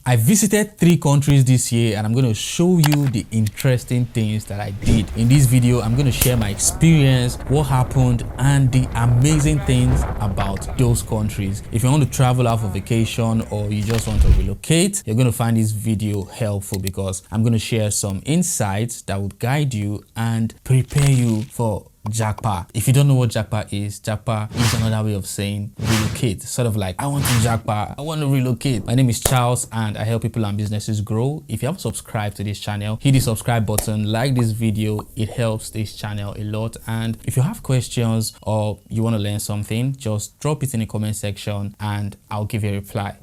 I visited 3 countries this year and I'm going to show you the interesting things that I did. In this video, I'm going to share my experience, what happened, and the amazing things about those countries. If you want to travel out for vacation or you just want to relocate, you're going to find this video helpful because I'm going to share some insights that would guide you and prepare you for jackpot. If you don't know what jackpot is another way of saying relocate. Sort of like, I want to jackpot, I want to relocate. My name is Charles and I help people and businesses grow. If you haven't subscribed to this channel, hit the subscribe button, like this video. It helps this channel a lot. And if you have questions or you want to learn something, just drop it in the comment section and I'll give you a reply.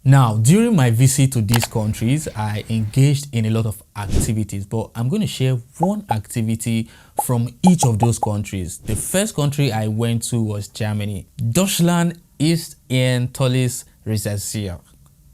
Now, during my visit to these countries, I engaged in a lot of activities, but I'm going to share one activity from each of those countries. The first country I went to was Germany. Deutschland ist ein tolles Reiseziel,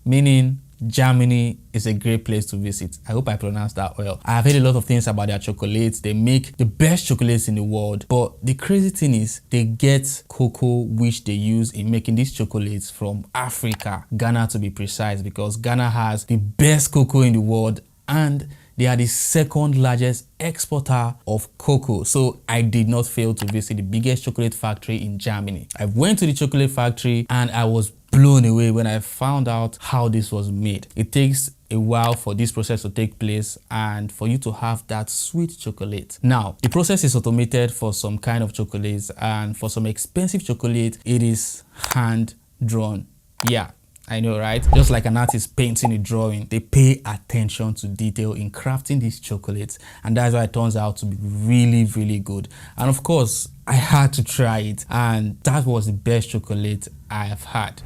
meaning Germany is a great place to visit. I hope I pronounced that well. I have heard a lot of things about their chocolates. They make the best chocolates in the world. But the crazy thing is they get cocoa which they use in making these chocolates from Africa, Ghana to be precise, because Ghana has the best cocoa in the world and they are the second largest exporter of cocoa. So I did not fail to visit the biggest chocolate factory in Germany. I went to the chocolate factory and I was blown away when I found out how this was made. It takes a while for this process to take place and for you to have that sweet chocolate. Now, the process is automated for some kind of chocolates, and for some expensive chocolate, it is hand drawn. Yeah, I know, right? Just like an artist painting a drawing, they pay attention to detail in crafting these chocolates, and that's why it turns out to be really, really good. And of course, I had to try it, and that was the best chocolate I have had.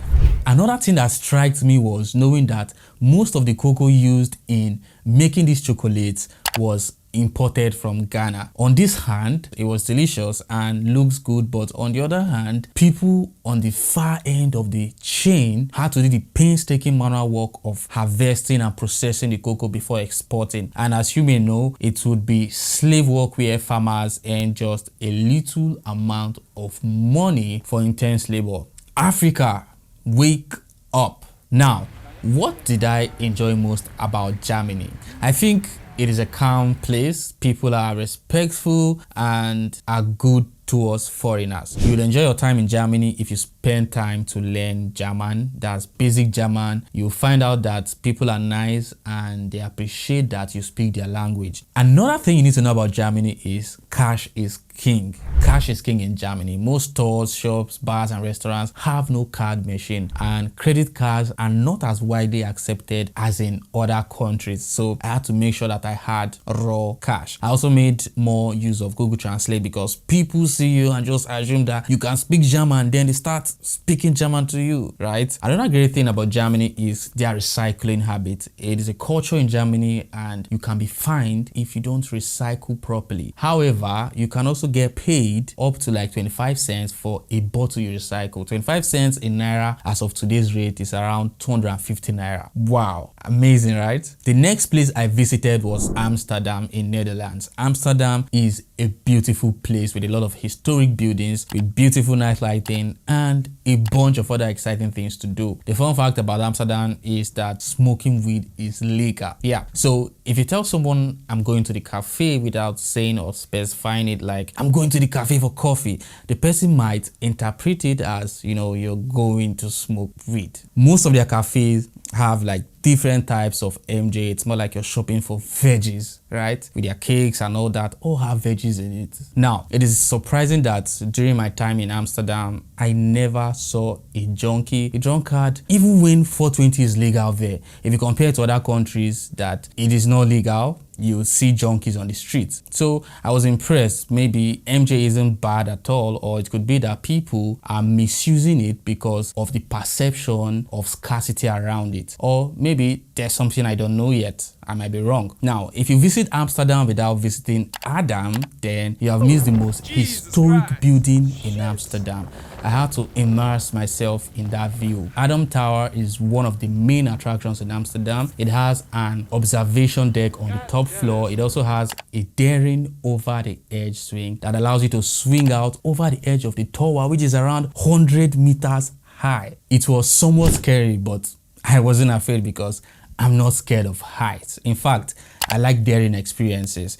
Another thing that struck me was knowing that most of the cocoa used in making these chocolates was imported from Ghana. On this hand, it was delicious and looks good, but on the other hand, people on the far end of the chain had to do the painstaking manual work of harvesting and processing the cocoa before exporting. And as you may know, it would be slave work where farmers earn just a little amount of money for intense labor. Africa, wake up. Now, what did I enjoy most about Germany? I think it is a calm place. People are respectful and are good towards foreigners. You'll enjoy your time in Germany if you spend time to learn German. That's basic German. You'll find out that people are nice and they appreciate that you speak their language. Another thing you need to know about Germany is cash is king. Cash is king in Germany. Most stores, shops, bars, and restaurants have no card machine, and credit cards are not as widely accepted as in other countries. So I had to make sure that I had raw cash. I also made more use of Google Translate because people see you and just assume that you can speak German, then they start speaking German to you, right? Another great thing about Germany is their recycling habit. It is a culture in Germany and you can be fined if you don't recycle properly. However, you can also get paid up to like 25 cents for a bottle you recycle. 25 cents in Naira as of today's rate is around 250 Naira. Wow, amazing, right? The next place I visited was Amsterdam in Netherlands. Amsterdam is a beautiful place with a lot of historic buildings, with beautiful night lighting and a bunch of other exciting things to do. The fun fact about Amsterdam is that smoking weed is legal. Yeah, so if you tell someone I'm going to the cafe without saying or specifying it, like I'm going to the cafe for coffee, the person might interpret it as, you know, you're going to smoke weed. Most of their cafes have like different types of MJ. It's more like you're shopping for veggies, right? With their cakes and all that, all have veggies in it. Now, it is surprising that during my time in Amsterdam, I never saw a junkie, a drunkard, even when 420 is legal there. If you compare it to other countries that it is not legal, you see junkies on the streets. So I was impressed. Maybe MJ isn't bad at all, or it could be that people are misusing it because of the perception of scarcity around it. Or maybe there's something I don't know yet. I might be wrong. Now, if you visit Amsterdam without visiting Adam, then you have missed the most historic building in Amsterdam. I had to immerse myself in that view. Adam Tower is one of the main attractions in Amsterdam. It has an observation deck on the top floor. It also has a daring over the edge swing that allows you to swing out over the edge of the tower, which is around 100 meters high. It was somewhat scary, but I wasn't afraid because I'm not scared of heights. In fact, I like daring experiences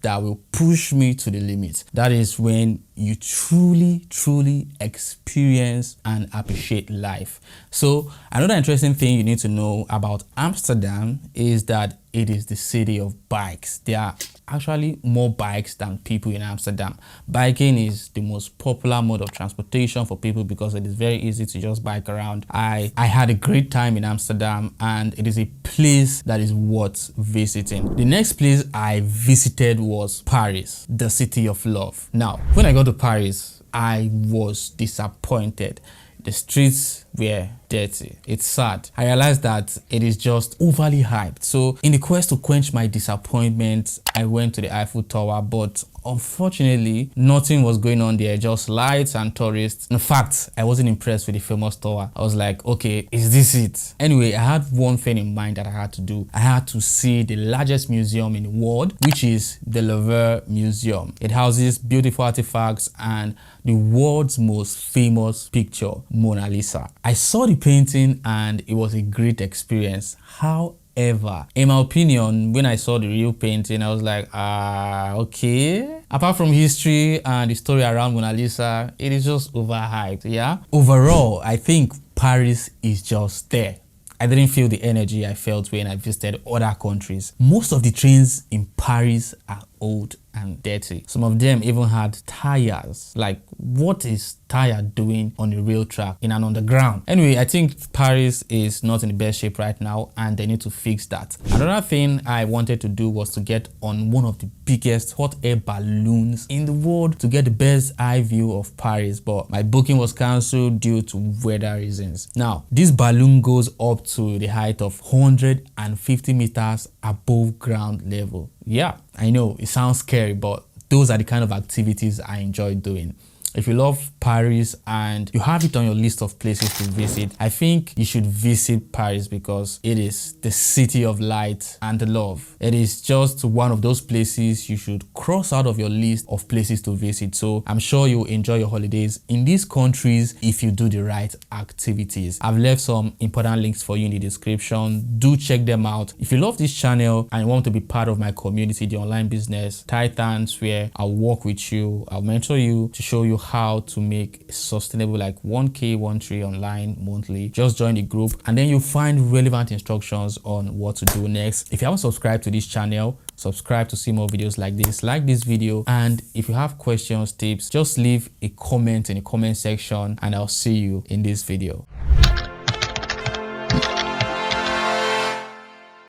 that will push me to the limit. That is when you truly experience and appreciate life. So another interesting thing you need to know about Amsterdam is that it is the city of bikes. There are actually more bikes than people in Amsterdam. Biking is the most popular mode of transportation for people because it is very easy to just bike around. I had a great time in Amsterdam, and it is a place that is worth visiting. The next place I visited was Paris, the city of love. Now, when I got to Paris, I was disappointed. The streets were dirty. It's sad. I realized that it is just overly hyped. So in the quest to quench my disappointment, I went to the Eiffel Tower, but unfortunately, nothing was going on there, just lights and tourists. In fact, I wasn't impressed with the famous tower. I was like, okay, is this it? Anyway, I had one thing in mind that I had to do. I had to see the largest museum in the world, which is the Louvre Museum. It houses beautiful artifacts and the world's most famous picture, Mona Lisa. I saw the painting and it was a great experience. However, in my opinion, when I saw the real painting, I was like, okay. Apart from history and the story around Mona Lisa, it is just overhyped, yeah? Overall, I think Paris is just there. I didn't feel the energy I felt when I visited other countries. Most of the trains in Paris are old and dirty. Some of them even had tires. Like, what is tire doing on the rail track in an underground? Anyway, I think Paris is not in the best shape right now and they need to fix that. Another thing I wanted to do was to get on one of the biggest hot air balloons in the world to get the best eye view of Paris, but my booking was cancelled due to weather reasons. Now, this balloon goes up to the height of 150 meters above ground level. Yeah, I know it sounds scary, but those are the kind of activities I enjoy doing. If you love Paris and you have it on your list of places to visit, I think you should visit Paris because it is the city of light and love. It is just one of those places you should cross out of your list of places to visit. So I'm sure you'll enjoy your holidays in these countries if you do the right activities. I've left some important links for you in the description. Do check them out. If you love this channel and you want to be part of my community, the online business Titans, where I'll work with you, I'll mentor you to show you how to make sustainable like 1K, 1 online monthly. Just join the group and then you'll find relevant instructions on what to do next. If you haven't subscribed to this channel, subscribe to see more videos like this. Like this video, and if you have questions, tips, just leave a comment in the comment section and I'll see you in this video.